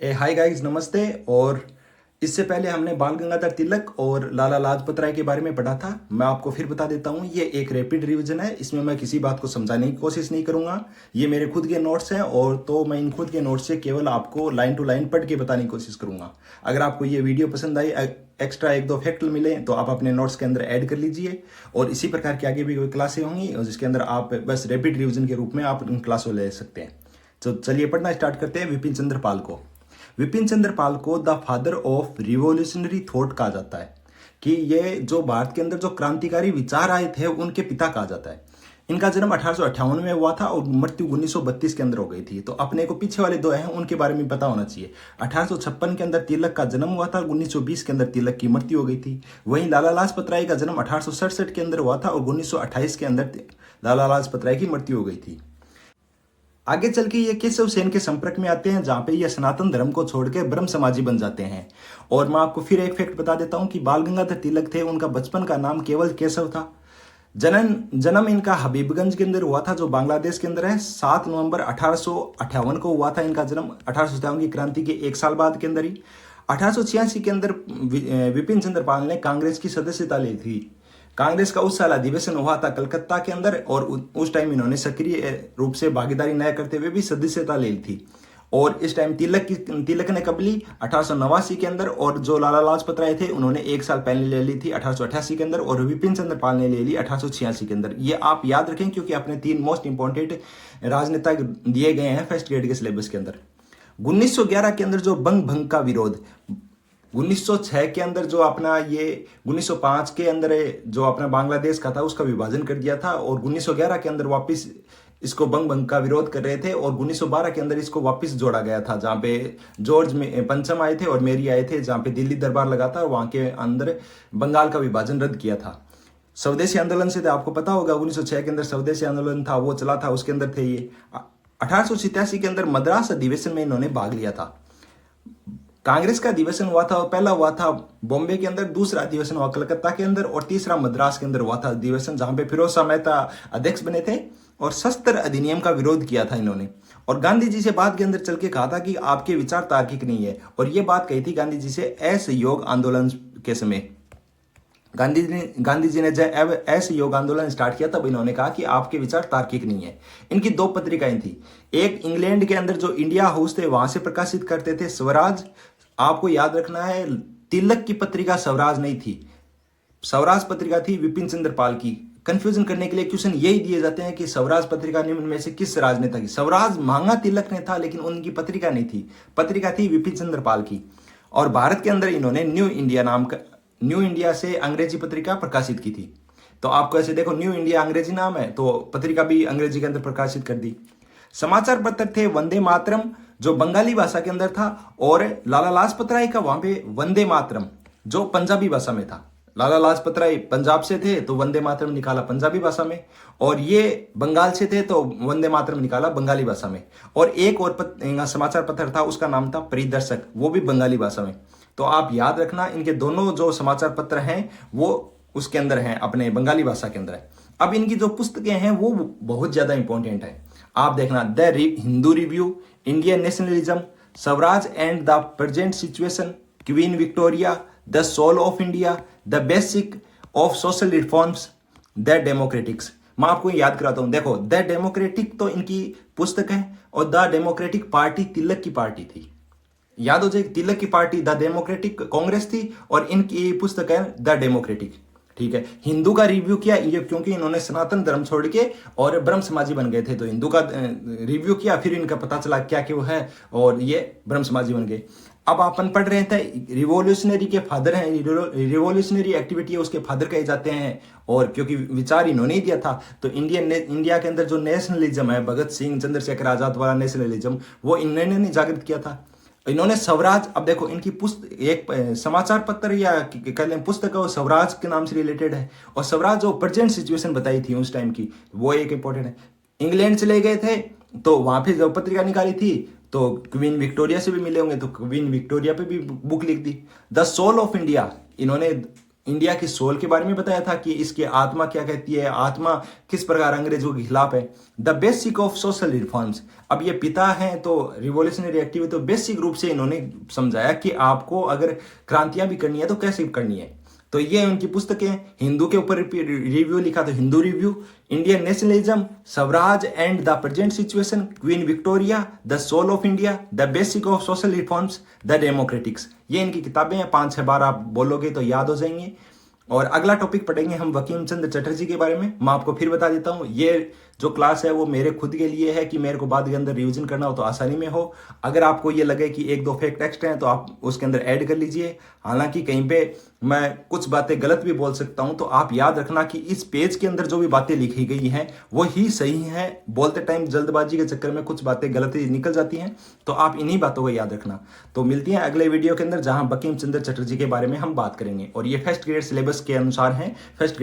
Hi guys, नमस्ते। और इससे पहले हमने बाल गंगाधर तिलक और लाला लाजपत राय के बारे में पढ़ा था। मैं आपको फिर बता देता हूँ, ये एक रैपिड रिवीजन है। इसमें मैं किसी बात को समझाने की कोशिश नहीं करूंगा। ये मेरे खुद के नोट्स हैं और तो मैं इन खुद के नोट्स से केवल आपको लाइन टू लाइन पढ़ के बताने की कोशिश करूंगा। अगर आपको ये वीडियो पसंद आई, एक्स्ट्रा एक दो फैक्ट मिले तो आप अपने नोट्स के अंदर ऐड कर लीजिए। और इसी प्रकार की आगे भी कोई क्लासें होंगी और जिसके अंदर आप बस रैपिड रिवीजन के रूप में आप उन क्लासों ले सकते हैं। तो चलिए पढ़ना स्टार्ट करते हैं। विपिन चंद्र पाल को विपिन चंद्र पाल को the father of revolutionary thought कहा जाता है, कि ये जो भारत के अंदर जो क्रांतिकारी विचार आए थे उनके पिता कहा जाता है। इनका जन्म 1858 में हुआ था और मृत्यु 1932 के अंदर हो गई थी। तो अपने को पीछे वाले दो हैं उनके बारे में पता होना चाहिए। 1856 के अंदर तिलक का जन्म हुआ था, 1920 के अंदर तिलक की मृत्यु हो गई थी। वहीं लाला लाजपत राय का जन्म 1867 के अंदर हुआ था और 1928 के अंदर लाला लाजपत राय की मृत्यु हो गई थी। आगे चल के ये केशव सेन के संपर्क में आते हैं, जहां पे ये सनातन धर्म को छोड़ के ब्रह्म समाजी बन जाते हैं। और मैं आपको फिर एक फैक्ट बता देता हूं कि बाल गंगाधर तिलक थे, उनका बचपन का नाम केवल केशव था। जन्म इनका हबीबगंज के अंदर हुआ था, जो बांग्लादेश के अंदर है। 7 नवंबर 1858 को हुआ था इनका जन्म, 1857 की क्रांति के एक साल बाद के अंदर ही। 1886 के अंदर विपिन चंद्र पाल ने कांग्रेस की सदस्यता ली थी। कांग्रेस का उस साल अधिवेशन हुआ था कलकत्ता के अंदर और उस टाइम इन्होंने सक्रिय रूप से भागीदारी न करते हुए भी सदस्यता ले ली थी। और इस टाइम तिलक ने कब ली? 1889 के अंदर। और जो लाला लाजपत राय थे उन्होंने एक साल पहले ले ली थी 1888 के अंदर, और विपिन चंद्र पाल ने ले ली 1886 के अंदर। ये आप याद रखें क्योंकि अपने 3 मोस्ट इंपॉर्टेंट राजनेता दिए गए हैं फर्स्ट ग्रेड के सिलेबस के अंदर। 1911 के अंदर जो बंग भंग का विरोध, 1906 के अंदर जो अपना ये 1905 के अंदर जो अपना बांग्लादेश का था उसका विभाजन कर दिया था, और 1911 के अंदर वापस इसको बंग भंग का विरोध कर रहे थे, और 1912 के अंदर इसको वापस जोड़ा गया था, जहां पे जॉर्ज पंचम आए थे और मेरी आए थे, जहां पे दिल्ली दरबार लगा था और वहां के अंदर बंगाल का विभाजन रद्द किया था। स्वदेशी आंदोलन से तो आपको पता होगा, 1906 के अंदर स्वदेशी आंदोलन था, वो चला था, उसके अंदर थे ये। 1887 के अंदर मद्रास अधिवेशन में इन्होंने भाग लिया था। कांग्रेस का अधिवेशन हुआ था, पहला हुआ था बॉम्बे के अंदर, दूसरा अधिवेशन हुआ कलकत्ता के अंदर, और तीसरा मद्रास के अंदर हुआ था अधिवेशन, जहां पे फिरोज शाह मेहता अध्यक्ष बने थे। और शस्त्र अधिनियम का विरोध किया था इन्होंने। और गांधी जी से बात के अंदर चल के कहा था कि आपके विचार तार्किक नहीं है, और ये बात कही थी गांधी जी से असहयोग आंदोलन के समय। गांधी जी ने जब असहयोग आंदोलन स्टार्ट किया तब इन्होंने कहा कि आपके विचार तार्किक नहीं है। इनकी 2 पत्रिकाएं थी, एक इंग्लैंड के अंदर जो इंडिया हाउस थे वहां से प्रकाशित करते थे, स्वराज। आपको याद रखना है, तिलक की पत्रिका स्वराज नहीं थी, स्वराज पत्रिका थी विपिन चंद्र पाल की। कंफ्यूजन करने के लिए क्वेश्चन यही दिए जाते हैं कि स्वराज पत्रिका निम्न में से किस राजनेता की? स्वराज महंगा तिलक ने था, लेकिन उनकी पत्रिका नहीं थी, पत्रिका थी विपिन चंद्र पाल की। और भारत के अंदर इन्होंने न्यू इंडिया से अंग्रेजी पत्रिका प्रकाशित की थी। तो आपको ऐसे देखो, न्यू इंडिया अंग्रेजी नाम है तो पत्रिका भी अंग्रेजी के अंदर प्रकाशित कर दी। समाचार पत्र थे वंदे मातरम, जो बंगाली भाषा के अंदर था, और लाला लाजपत राय का वहां पे वंदे मातरम जो पंजाबी भाषा में था। लाला लाजपत राय पंजाब से थे तो वंदे मातरम निकाला पंजाबी भाषा में, और ये बंगाल से थे तो वंदे मातरम निकाला बंगाली भाषा में। और एक और समाचार पत्र था, उसका नाम था परिदर्शक, वो भी बंगाली भाषा में। तो आप याद रखना, इनके दोनों जो समाचार पत्र हैं वो उसके अंदर हैं, अपने बंगाली भाषा के अंदर है। अब इनकी जो पुस्तकें हैं वो बहुत ज्यादा इंपॉर्टेंट है। आप देखना, the Hindu review, Indian nationalism, swaraj and the present situation, Queen Victoria, the soul of India, the basic of social reforms, the democratics. मैं आपको याद कराता हूं, देखो, द डेमोक्रेटिक तो इनकी पुस्तक है, और द डेमोक्रेटिक पार्टी तिलक की पार्टी थी। याद हो जाए, तिलक की पार्टी द डेमोक्रेटिक कांग्रेस थी, और इनकी पुस्तक है द डेमोक्रेटिक। ठीक है, हिंदू का रिव्यू किया ये, क्योंकि इन्होंने सनातन धर्म छोड़ के और ब्रह्म समाजी बन गए थे, तो हिंदू का रिव्यू किया, फिर इनका पता चला क्या क्यों है, और ये ब्रह्म समाजी बन गए। अब अपन पढ़ रहे थे, रिवॉल्यूशनरी के फादर हैं, रिवॉल्यूशनरी एक्टिविटी है उसके फादर कहे जाते हैं, और क्योंकि विचार इन्होंने ही दिया था, तो इंडिया के अंदर जो नेशनलिज्म है, भगत सिंह चंद्रशेखर आजाद वाला नेशनलिज्म, वो इन्होंने जागृत किया था। इन्होंने स्वराज, अब देखो इनकी पुस्तक, एक समाचार पत्र या कह लें पुस्तक है, वो स्वराज के नाम से रिलेटेड है, और स्वराज जो प्रेजेंट सिचुएशन बताई थी उस टाइम की, वो एक इंपॉर्टेंट है। इंग्लैंड चले गए थे तो वहां पे जो पत्रिका निकाली थी, तो क्वीन विक्टोरिया से भी मिले होंगे, तो क्वीन विक्टोरिया पे भी बुक लिख दी। द सोल ऑफ इंडिया इन्होंने इंडिया की सोल के बारे में बताया था कि इसकी आत्मा क्या कहती है, आत्मा किस प्रकार अंग्रेजों के खिलाफ है। The basic of social reforms, अब ये पिता हैं तो रिवॉल्यूशनरी एक्टिविटी, तो बेसिक रूप से इन्होंने समझाया कि आपको अगर क्रांतियां भी करनी है तो कैसे करनी है। तो ये उनकी पुस्तकें, हिंदू के ऊपर रिव्यू लिखा तो Hindu review, Indian nationalism, swaraj and the present situation, Queen Victoria, the soul of India, the basic of social reforms, the democratics. ये इनकी किताबें हैं, 5-6 बार आप बोलोगे तो याद हो जाएंगे। और अगला टॉपिक पढ़ेंगे हम बंकिम चंद्र चटर्जी के बारे में। मैं आपको फिर बता देता हूँ, ये जो क्लास है वो मेरे खुद के लिए है कि मेरे को बाद के अंदर रिवीजन करना हो तो आसानी में हो। अगर आपको ये लगे कि 1-2 फैक्ट एक्स्ट्रा हैं तो आप उसके अंदर ऐड कर लीजिए। हालांकि कहीं पे मैं कुछ बातें गलत भी बोल सकता हूं, तो आप याद रखना कि इस पेज के अंदर जो भी बातें लिखी गई हैं वो ही सही हैं। बोलते टाइम जल्दबाजी के चक्कर में कुछ बातें गलत ही निकल जाती हैं, तो आप इन्हीं बातों को याद रखना। तो मिलती हैं अगले वीडियो के अंदर जहां बंकिम चंद्र चटर्जी के बारे में हम बात करेंगे। और ये फर्स्ट ग्रेड सिलेबस के अनुसार है। फर्स्ट